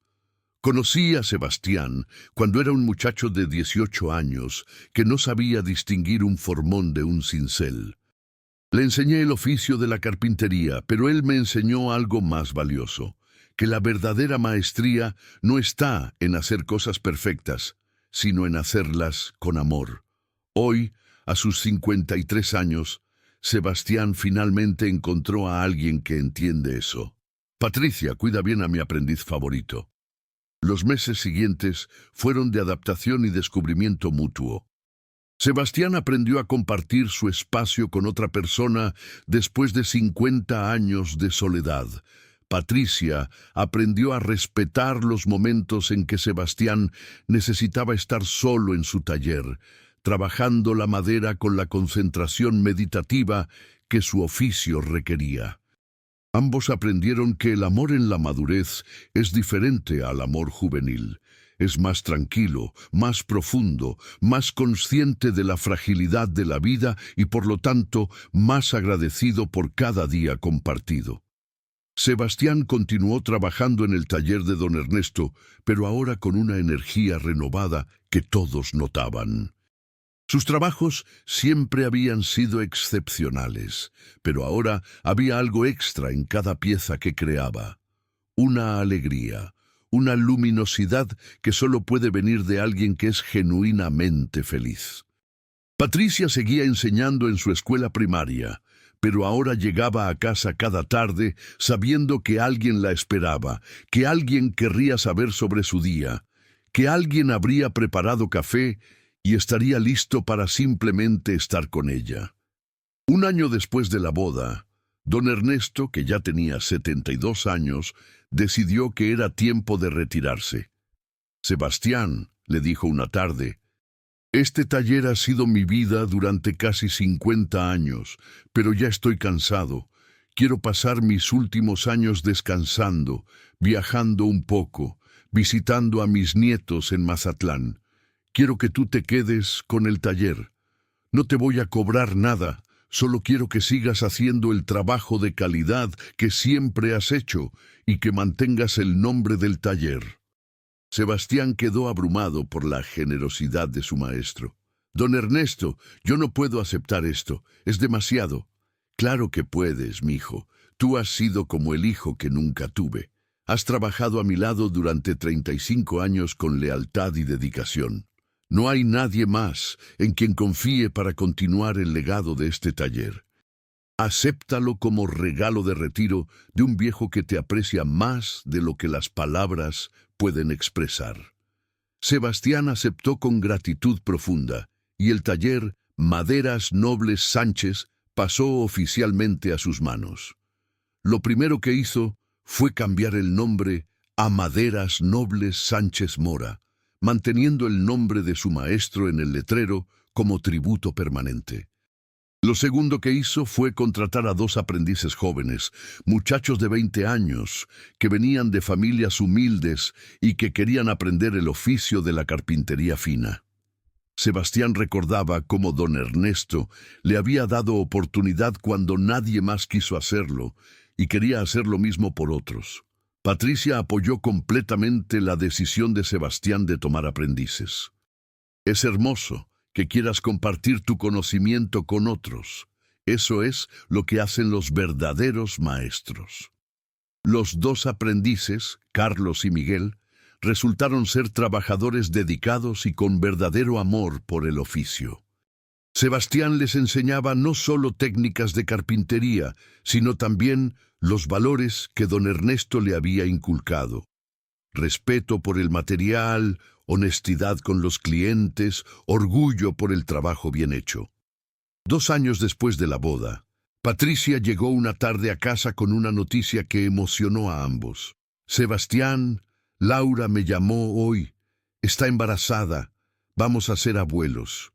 Conocí a Sebastián cuando era un muchacho de 18 años que no sabía distinguir un formón de un cincel. Le enseñé el oficio de la carpintería, pero él me enseñó algo más valioso, que la verdadera maestría no está en hacer cosas perfectas, sino en hacerlas con amor. Hoy, a sus 53 años, Sebastián finalmente encontró a alguien que entiende eso. Patricia cuida bien a mi aprendiz favorito. Los meses siguientes fueron de adaptación y descubrimiento mutuo. Sebastián aprendió a compartir su espacio con otra persona después de 50 años de soledad. Patricia aprendió a respetar los momentos en que Sebastián necesitaba estar solo en su taller, trabajando la madera con la concentración meditativa que su oficio requería. Ambos aprendieron que el amor en la madurez es diferente al amor juvenil. Es más tranquilo, más profundo, más consciente de la fragilidad de la vida y por lo tanto más agradecido por cada día compartido. Sebastián continuó trabajando en el taller de don Ernesto, pero ahora con una energía renovada que todos notaban. Sus trabajos siempre habían sido excepcionales, pero ahora había algo extra en cada pieza que creaba. Una alegría, una luminosidad que solo puede venir de alguien que es genuinamente feliz. Patricia seguía enseñando en su escuela primaria, pero ahora llegaba a casa cada tarde sabiendo que alguien la esperaba, que alguien querría saber sobre su día, que alguien habría preparado café y estaría listo para simplemente estar con ella. Un año después de la boda, don Ernesto, que ya tenía 72 años, decidió que era tiempo de retirarse. Sebastián, le dijo una tarde, este taller ha sido mi vida durante casi 50 años, pero ya estoy cansado. Quiero pasar mis últimos años descansando, viajando un poco, visitando a mis nietos en Mazatlán. Quiero que tú te quedes con el taller. No te voy a cobrar nada, solo quiero que sigas haciendo el trabajo de calidad que siempre has hecho y que mantengas el nombre del taller. Sebastián quedó abrumado por la generosidad de su maestro. Don Ernesto, yo no puedo aceptar esto, es demasiado. Claro que puedes, mijo. Tú has sido como el hijo que nunca tuve. Has trabajado a mi lado durante 35 años con lealtad y dedicación. No hay nadie más en quien confíe para continuar el legado de este taller. Acéptalo como regalo de retiro de un viejo que te aprecia más de lo que las palabras pueden expresar. Sebastián aceptó con gratitud profunda, y el taller Maderas Nobles Sánchez pasó oficialmente a sus manos. Lo primero que hizo fue cambiar el nombre a Maderas Nobles Sánchez Mora, manteniendo el nombre de su maestro en el letrero como tributo permanente. Lo segundo que hizo fue contratar a 2 aprendices jóvenes, muchachos de 20 años, que venían de familias humildes y que querían aprender el oficio de la carpintería fina. Sebastián recordaba cómo don Ernesto le había dado oportunidad cuando nadie más quiso hacerlo, y quería hacer lo mismo por otros. Patricia apoyó completamente la decisión de Sebastián de tomar aprendices. Es hermoso que quieras compartir tu conocimiento con otros. Eso es lo que hacen los verdaderos maestros. Los 2 aprendices, Carlos y Miguel, resultaron ser trabajadores dedicados y con verdadero amor por el oficio. Sebastián les enseñaba no solo técnicas de carpintería, sino también los valores que don Ernesto le había inculcado: respeto por el material, honestidad con los clientes, orgullo por el trabajo bien hecho. 2 años después de la boda, Patricia llegó una tarde a casa con una noticia que emocionó a ambos. Sebastián, Laura me llamó hoy. Está embarazada. Vamos a ser abuelos.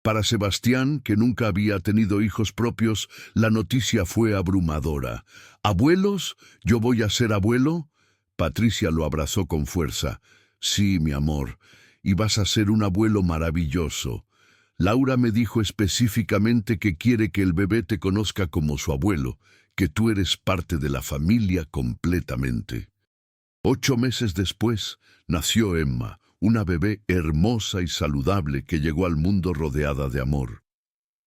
Para Sebastián, que nunca había tenido hijos propios, la noticia fue abrumadora. ¿Abuelos? ¿Yo voy a ser abuelo? Patricia lo abrazó con fuerza. Sí, mi amor, y vas a ser un abuelo maravilloso. Laura me dijo específicamente que quiere que el bebé te conozca como su abuelo, que tú eres parte de la familia completamente. 8 meses después, nació Emma, una bebé hermosa y saludable que llegó al mundo rodeada de amor.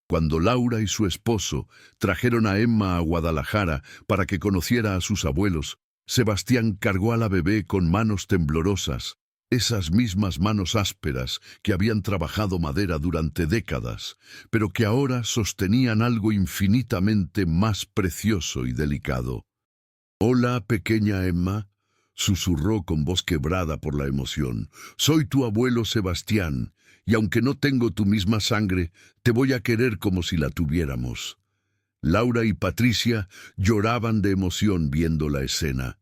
Cuando Laura y su esposo trajeron a Emma a Guadalajara para que conociera a sus abuelos, Sebastián cargó a la bebé con manos temblorosas, esas mismas manos ásperas que habían trabajado madera durante décadas, pero que ahora sostenían algo infinitamente más precioso y delicado. «Hola, pequeña Emma», susurró con voz quebrada por la emoción. «Soy tu abuelo Sebastián, y aunque no tengo tu misma sangre, te voy a querer como si la tuviéramos». Laura y Patricia lloraban de emoción viendo la escena.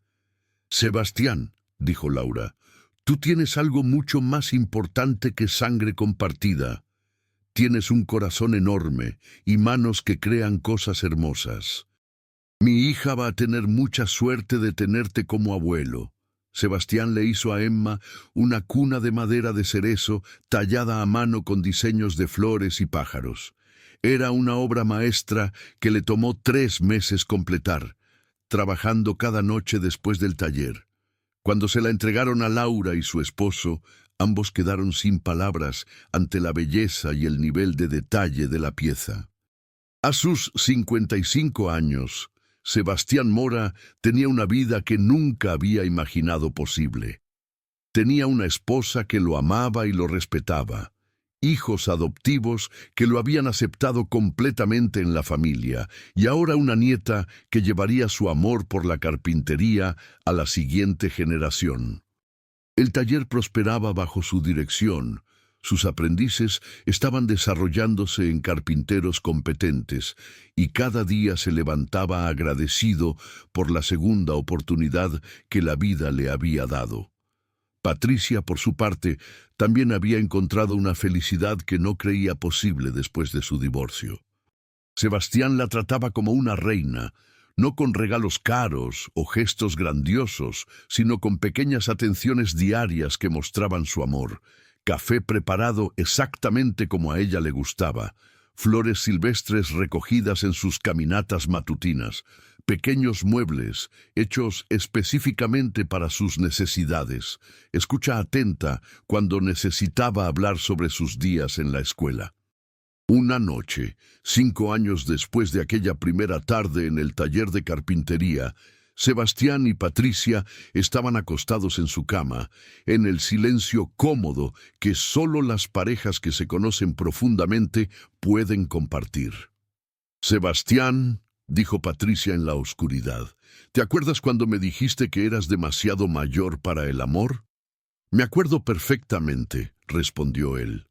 «Sebastián», dijo Laura, «tú tienes algo mucho más importante que sangre compartida. Tienes un corazón enorme y manos que crean cosas hermosas. Mi hija va a tener mucha suerte de tenerte como abuelo». Sebastián le hizo a Emma una cuna de madera de cerezo tallada a mano con diseños de flores y pájaros. Era una obra maestra que le tomó 3 meses completar, trabajando cada noche después del taller. Cuando se la entregaron a Laura y su esposo, ambos quedaron sin palabras ante la belleza y el nivel de detalle de la pieza. A sus 55 años, Sebastián Mora tenía una vida que nunca había imaginado posible. Tenía una esposa que lo amaba y lo respetaba, hijos adoptivos que lo habían aceptado completamente en la familia, y ahora una nieta que llevaría su amor por la carpintería a la siguiente generación. El taller prosperaba bajo su dirección. Sus aprendices estaban desarrollándose en carpinteros competentes, y cada día se levantaba agradecido por la segunda oportunidad que la vida le había dado. Patricia, por su parte, también había encontrado una felicidad que no creía posible después de su divorcio. Sebastián la trataba como una reina, no con regalos caros o gestos grandiosos, sino con pequeñas atenciones diarias que mostraban su amor. Café preparado exactamente como a ella le gustaba, flores silvestres recogidas en sus caminatas matutinas, pequeños muebles hechos específicamente para sus necesidades, escucha atenta cuando necesitaba hablar sobre sus días en la escuela. Una noche, 5 años después de aquella primera tarde en el taller de carpintería, Sebastián y Patricia estaban acostados en su cama, en el silencio cómodo que solo las parejas que se conocen profundamente pueden compartir. «Sebastián», dijo Patricia en la oscuridad, «¿te acuerdas cuando me dijiste que eras demasiado mayor para el amor?» «Me acuerdo perfectamente», respondió él.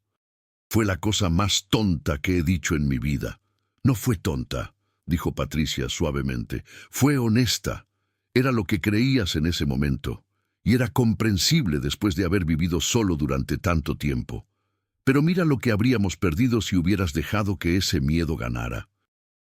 «Fue la cosa más tonta que he dicho en mi vida». «No fue tonta», dijo Patricia suavemente, «fue honesta. Era lo que creías en ese momento, y era comprensible después de haber vivido solo durante tanto tiempo. Pero mira lo que habríamos perdido si hubieras dejado que ese miedo ganara.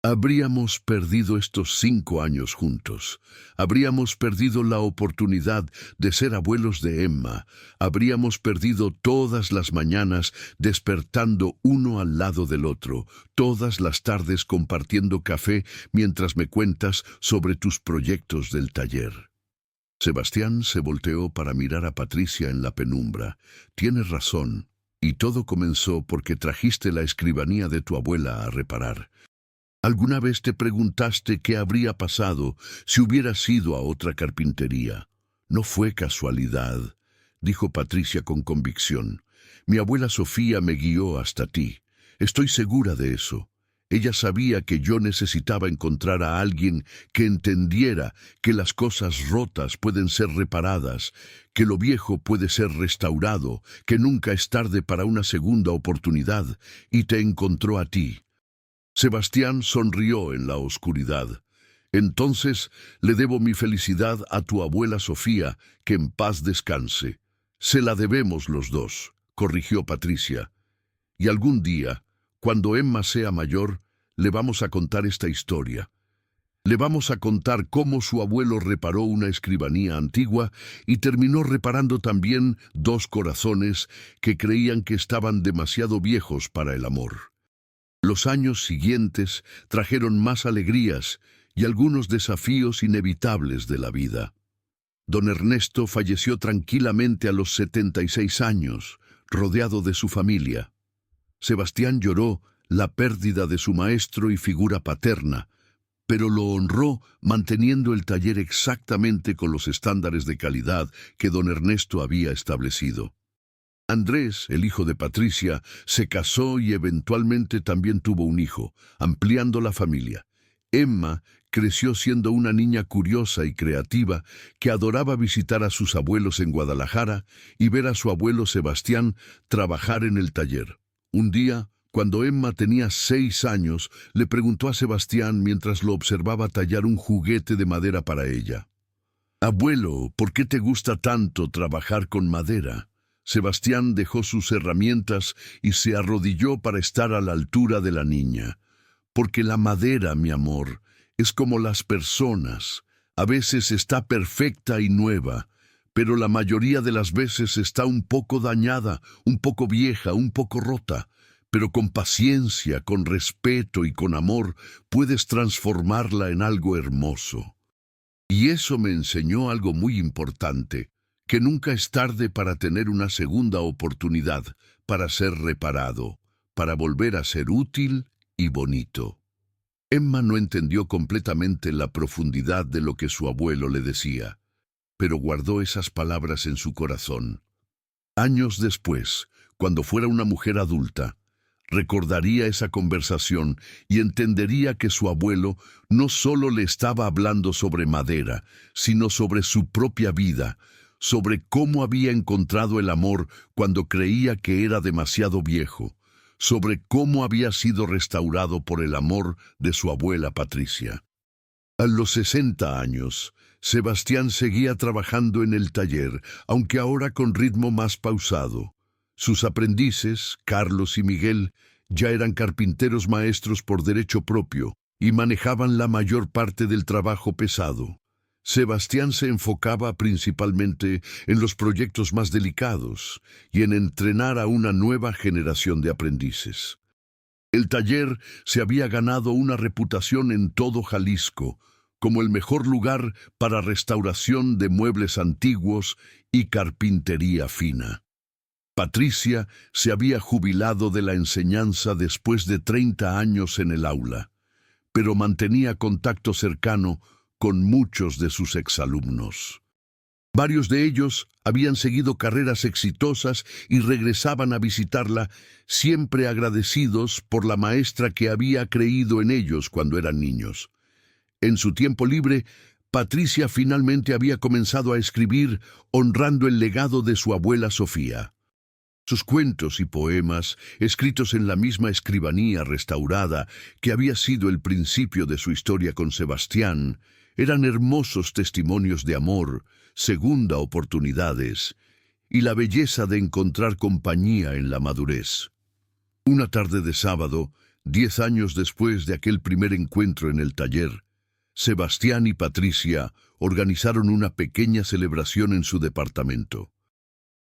Habríamos perdido estos 5 años juntos. Habríamos perdido la oportunidad de ser abuelos de Emma. Habríamos perdido todas las mañanas despertando uno al lado del otro, todas las tardes compartiendo café mientras me cuentas sobre tus proyectos del taller». Sebastián se volteó para mirar a Patricia en la penumbra. «Tienes razón, y todo comenzó porque trajiste la escribanía de tu abuela a reparar. ¿Alguna vez te preguntaste qué habría pasado si hubieras ido a otra carpintería? No fue casualidad. dijo Patricia con convicción. Mi abuela Sofía me guió hasta ti. Estoy segura de eso. Ella sabía que yo necesitaba encontrar a alguien que entendiera que las cosas rotas pueden ser reparadas, que lo viejo puede ser restaurado, que nunca es tarde para una segunda oportunidad, y te encontró a ti. Sebastián sonrió en la oscuridad. Entonces le debo mi felicidad a tu abuela Sofía, que en paz descanse. Se la debemos los dos, corrigió Patricia. Y algún día, cuando Emma sea mayor, le vamos a contar esta historia. Le vamos a contar cómo su abuelo reparó una escribanía antigua y terminó reparando también 2 corazones que creían que estaban demasiado viejos para el amor. Los años siguientes trajeron más alegrías y algunos desafíos inevitables de la vida. Don Ernesto falleció tranquilamente a los 76 años, rodeado de su familia. Sebastián lloró la pérdida de su maestro y figura paterna, pero lo honró manteniendo el taller exactamente con los estándares de calidad que don Ernesto había establecido. Andrés, el hijo de Patricia, se casó y eventualmente también tuvo un hijo, ampliando la familia. Emma creció siendo una niña curiosa y creativa que adoraba visitar a sus abuelos en Guadalajara y ver a su abuelo Sebastián trabajar en el taller. Un día, cuando Emma tenía 6 años, le preguntó a Sebastián mientras lo observaba tallar un juguete de madera para ella. «Abuelo, ¿por qué te gusta tanto trabajar con madera?» Sebastián dejó sus herramientas y se arrodilló para estar a la altura de la niña. «Porque la madera, mi amor, es como las personas. A veces está perfecta y nueva, pero la mayoría de las veces está un poco dañada, un poco vieja, un poco rota. Pero con paciencia, con respeto y con amor puedes transformarla en algo hermoso. Y eso me enseñó algo muy importante, que nunca es tarde para tener una segunda oportunidad, para ser reparado, para volver a ser útil y bonito». Emma no entendió completamente la profundidad de lo que su abuelo le decía, pero guardó esas palabras en su corazón. Años después, cuando fuera una mujer adulta, recordaría esa conversación y entendería que su abuelo no solo le estaba hablando sobre madera, sino sobre su propia vida, sobre cómo había encontrado el amor cuando creía que era demasiado viejo, sobre cómo había sido restaurado por el amor de su abuela Patricia. A los 60 años, Sebastián seguía trabajando en el taller, aunque ahora con ritmo más pausado. Sus aprendices, Carlos y Miguel, ya eran carpinteros maestros por derecho propio y manejaban la mayor parte del trabajo pesado. Sebastián se enfocaba principalmente en los proyectos más delicados y en entrenar a una nueva generación de aprendices. El taller se había ganado una reputación en todo Jalisco como el mejor lugar para restauración de muebles antiguos y carpintería fina. Patricia se había jubilado de la enseñanza después de 30 años en el aula, pero mantenía contacto cercano con muchos de sus exalumnos. Varios de ellos habían seguido carreras exitosas y regresaban a visitarla, siempre agradecidos por la maestra que había creído en ellos cuando eran niños. En su tiempo libre, Patricia finalmente había comenzado a escribir honrando el legado de su abuela Sofía. Sus cuentos y poemas, escritos en la misma escribanía restaurada que había sido el principio de su historia con Sebastián, eran hermosos testimonios de amor, segunda oportunidades y la belleza de encontrar compañía en la madurez. Una tarde de sábado, 10 años después de aquel primer encuentro en el taller, Sebastián y Patricia organizaron una pequeña celebración en su departamento.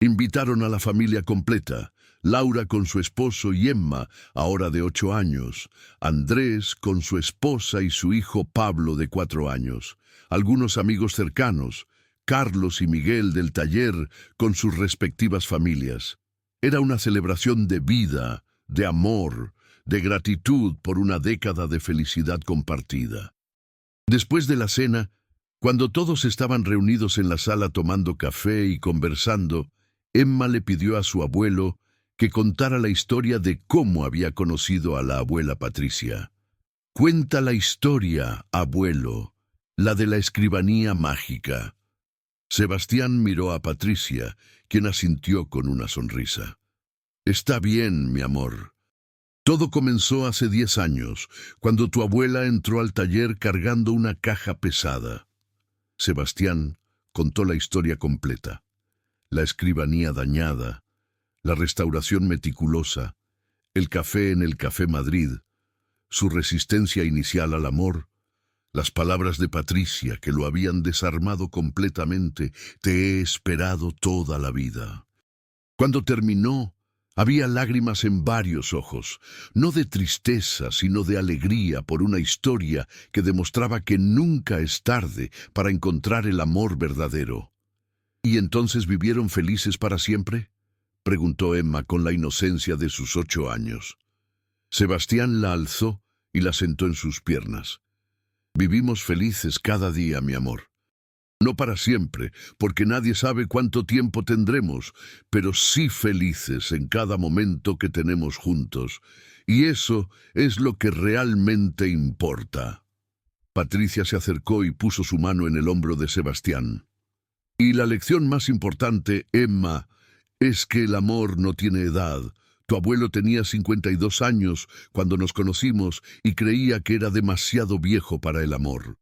Invitaron a la familia completa, Laura con su esposo y Emma, ahora de 8 años, Andrés con su esposa y su hijo Pablo de 4 años, algunos amigos cercanos, Carlos y Miguel del taller con sus respectivas familias. Era una celebración de vida, de amor, de gratitud por una década de felicidad compartida. Después de la cena, cuando todos estaban reunidos en la sala tomando café y conversando, Emma le pidió a su abuelo que contara la historia de cómo había conocido a la abuela Patricia. «Cuenta la historia, abuelo, la de la escribanía mágica». Sebastián miró a Patricia, quien asintió con una sonrisa. «Está bien, mi amor. Todo comenzó hace 10 años, cuando tu abuela entró al taller cargando una caja pesada». Sebastián contó la historia completa. La escribanía dañada, la restauración meticulosa, el café en el Café Madrid, su resistencia inicial al amor, las palabras de Patricia que lo habían desarmado completamente: «Te he esperado toda la vida». Cuando terminó, había lágrimas en varios ojos, no de tristeza, sino de alegría por una historia que demostraba que nunca es tarde para encontrar el amor verdadero. «¿Y entonces vivieron felices para siempre?», preguntó Emma con la inocencia de sus 8 años. Sebastián la alzó y la sentó en sus piernas. «Vivimos felices cada día, mi amor. No para siempre, porque nadie sabe cuánto tiempo tendremos, pero sí felices en cada momento que tenemos juntos. Y eso es lo que realmente importa». Patricia se acercó y puso su mano en el hombro de Sebastián. «Y la lección más importante, Emma, es que el amor no tiene edad. Tu abuelo tenía 52 años cuando nos conocimos y creía que era demasiado viejo para el amor.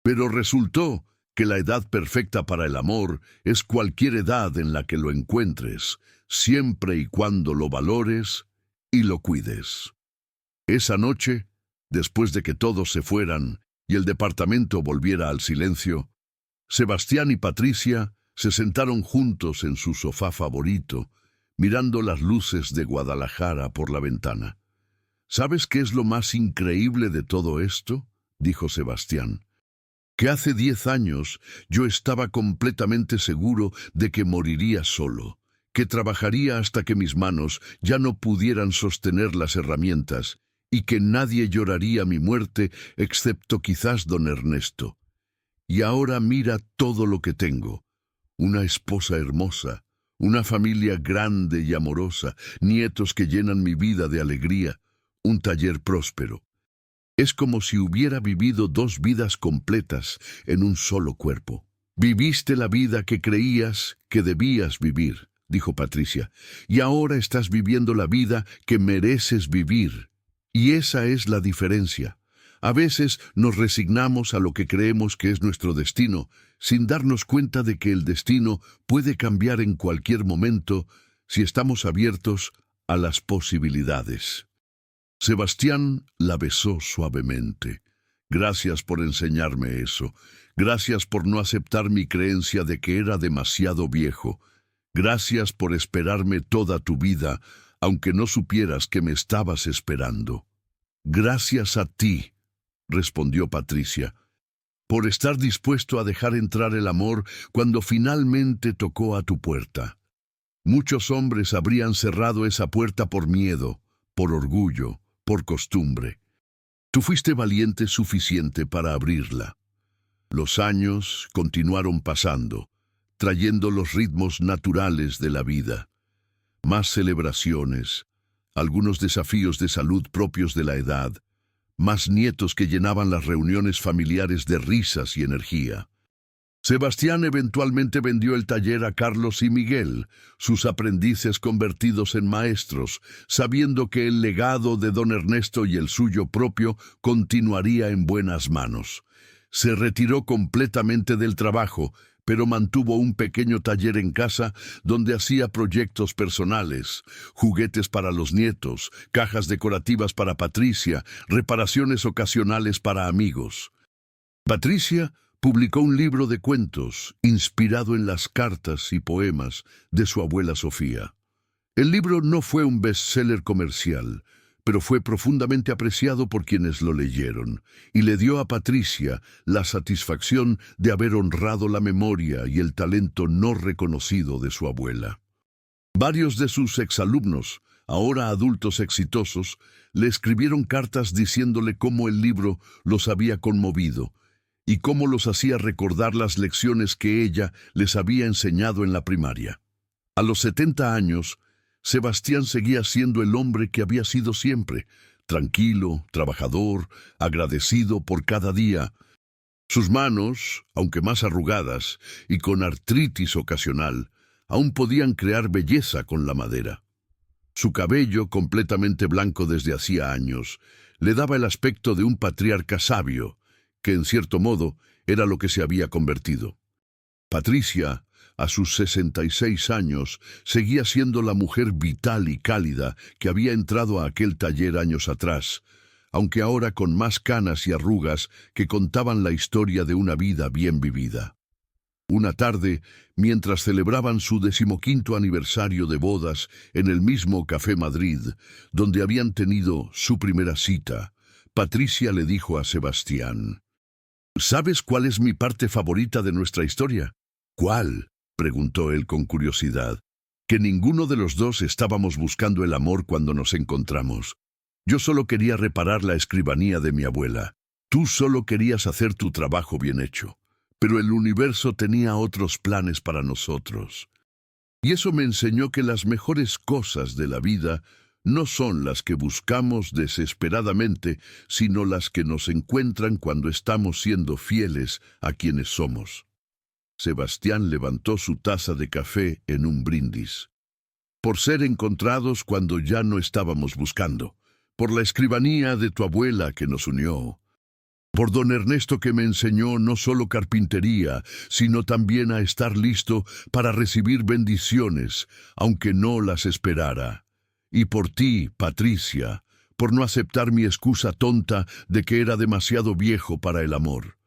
Pero resultó que la edad perfecta para el amor es cualquier edad en la que lo encuentres, siempre y cuando lo valores y lo cuides». Esa noche, después de que todos se fueran y el departamento volviera al silencio, Sebastián y Patricia se sentaron juntos en su sofá favorito, mirando las luces de Guadalajara por la ventana. «¿Sabes qué es lo más increíble de todo esto?», dijo Sebastián. «Que hace 10 años yo estaba completamente seguro de que moriría solo, que trabajaría hasta que mis manos ya no pudieran sostener las herramientas y que nadie lloraría mi muerte excepto quizás don Ernesto. Y ahora mira todo lo que tengo: una esposa hermosa, una familia grande y amorosa, nietos que llenan mi vida de alegría, un taller próspero. Es como si hubiera vivido 2 vidas completas en un solo cuerpo». «Viviste la vida que creías que debías vivir», dijo Patricia, «y ahora estás viviendo la vida que mereces vivir. Y esa es la diferencia. A veces nos resignamos a lo que creemos que es nuestro destino, sin darnos cuenta de que el destino puede cambiar en cualquier momento si estamos abiertos a las posibilidades». Sebastián la besó suavemente. «Gracias por enseñarme eso. Gracias por no aceptar mi creencia de que era demasiado viejo. Gracias por esperarme toda tu vida, aunque no supieras que me estabas esperando». «Gracias a ti», respondió Patricia, «por estar dispuesto a dejar entrar el amor cuando finalmente tocó a tu puerta. Muchos hombres habrían cerrado esa puerta por miedo, por orgullo, por costumbre. Tú fuiste valiente suficiente para abrirla». Los años continuaron pasando, trayendo los ritmos naturales de la vida. Más celebraciones, algunos desafíos de salud propios de la edad, más nietos que llenaban las reuniones familiares de risas y energía. Sebastián eventualmente vendió el taller a Carlos y Miguel, sus aprendices convertidos en maestros, sabiendo que el legado de don Ernesto y el suyo propio continuaría en buenas manos. Se retiró completamente del trabajo, pero mantuvo un pequeño taller en casa donde hacía proyectos personales, juguetes para los nietos, cajas decorativas para Patricia, reparaciones ocasionales para amigos. Patricia publicó un libro de cuentos inspirado en las cartas y poemas de su abuela Sofía. El libro no fue un bestseller comercial, pero fue profundamente apreciado por quienes lo leyeron, y le dio a Patricia la satisfacción de haber honrado la memoria y el talento no reconocido de su abuela. Varios de sus exalumnos, ahora adultos exitosos, le escribieron cartas diciéndole cómo el libro los había conmovido y cómo los hacía recordar las lecciones que ella les había enseñado en la primaria. A los 70 años, Sebastián seguía siendo el hombre que había sido siempre, tranquilo, trabajador, agradecido por cada día. Sus manos, aunque más arrugadas y con artritis ocasional, aún podían crear belleza con la madera. Su cabello, completamente blanco desde hacía años, le daba el aspecto de un patriarca sabio, que en cierto modo era lo que se había convertido. Patricia, a sus 66 años, seguía siendo la mujer vital y cálida que había entrado a aquel taller años atrás, aunque ahora con más canas y arrugas que contaban la historia de una vida bien vivida. Una tarde, mientras celebraban su 15º aniversario de bodas en el mismo Café Madrid, donde habían tenido su primera cita, Patricia le dijo a Sebastián: ¿Sabes cuál es mi parte favorita de nuestra historia? ¿Cuál?, preguntó él con curiosidad. Que ninguno de los dos estábamos buscando el amor cuando nos encontramos. Yo solo quería reparar la escribanía de mi abuela. Tú solo querías hacer tu trabajo bien hecho. Pero el universo tenía otros planes para nosotros. Y eso me enseñó que las mejores cosas de la vida no son las que buscamos desesperadamente, sino las que nos encuentran cuando estamos siendo fieles a quienes somos. Sebastián levantó su taza de café en un brindis. Por ser encontrados cuando ya no estábamos buscando. Por la escribanía de tu abuela que nos unió. Por don Ernesto que me enseñó no solo carpintería, sino también a estar listo para recibir bendiciones, aunque no las esperara. Y por ti, Patricia, por no aceptar mi excusa tonta de que era demasiado viejo para el amor.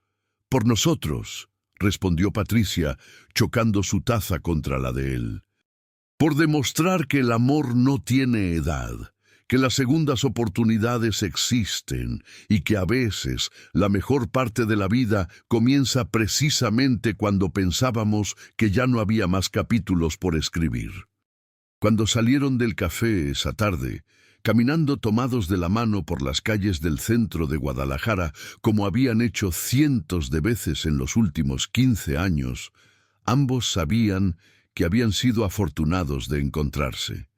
Por nosotros, respondió Patricia, chocando su taza contra la de él. Por demostrar que el amor no tiene edad, que las segundas oportunidades existen y que a veces la mejor parte de la vida comienza precisamente cuando pensábamos que ya no había más capítulos por escribir. Cuando salieron del café esa tarde, caminando tomados de la mano por las calles del centro de Guadalajara, como habían hecho cientos de veces en los últimos 15 años, ambos sabían que habían sido afortunados de encontrarse.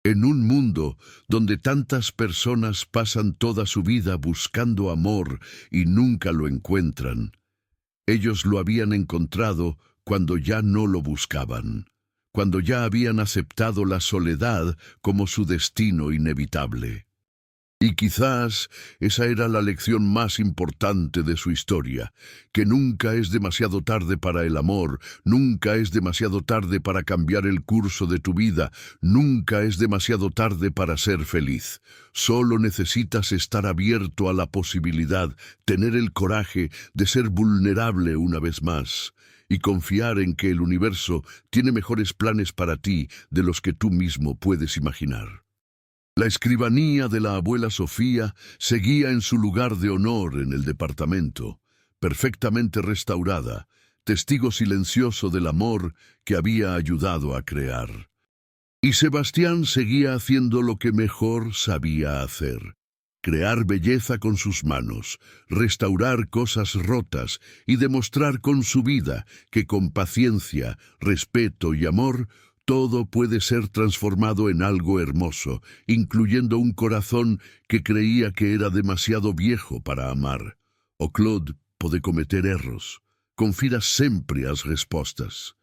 En un mundo donde tantas personas pasan toda su vida buscando amor y nunca lo encuentran, ellos lo habían encontrado cuando ya no lo buscaban, cuando ya habían aceptado la soledad como su destino inevitable. Y quizás esa era la lección más importante de su historia, que nunca es demasiado tarde para el amor, nunca es demasiado tarde para cambiar el curso de tu vida, nunca es demasiado tarde para ser feliz. Solo necesitas estar abierto a la posibilidad, tener el coraje de ser vulnerable una vez más, y confiar en que el universo tiene mejores planes para ti de los que tú mismo puedes imaginar. La escribanía de la abuela Sofía seguía en su lugar de honor en el departamento, perfectamente restaurada, testigo silencioso del amor que había ayudado a crear. Y Sebastián seguía haciendo lo que mejor sabía hacer: crear belleza con sus manos, restaurar cosas rotas y demostrar con su vida que con paciencia, respeto y amor todo puede ser transformado en algo hermoso, incluyendo un corazón que creía que era demasiado viejo para amar. O Claude puede cometer erros. Confida sempre as respostas.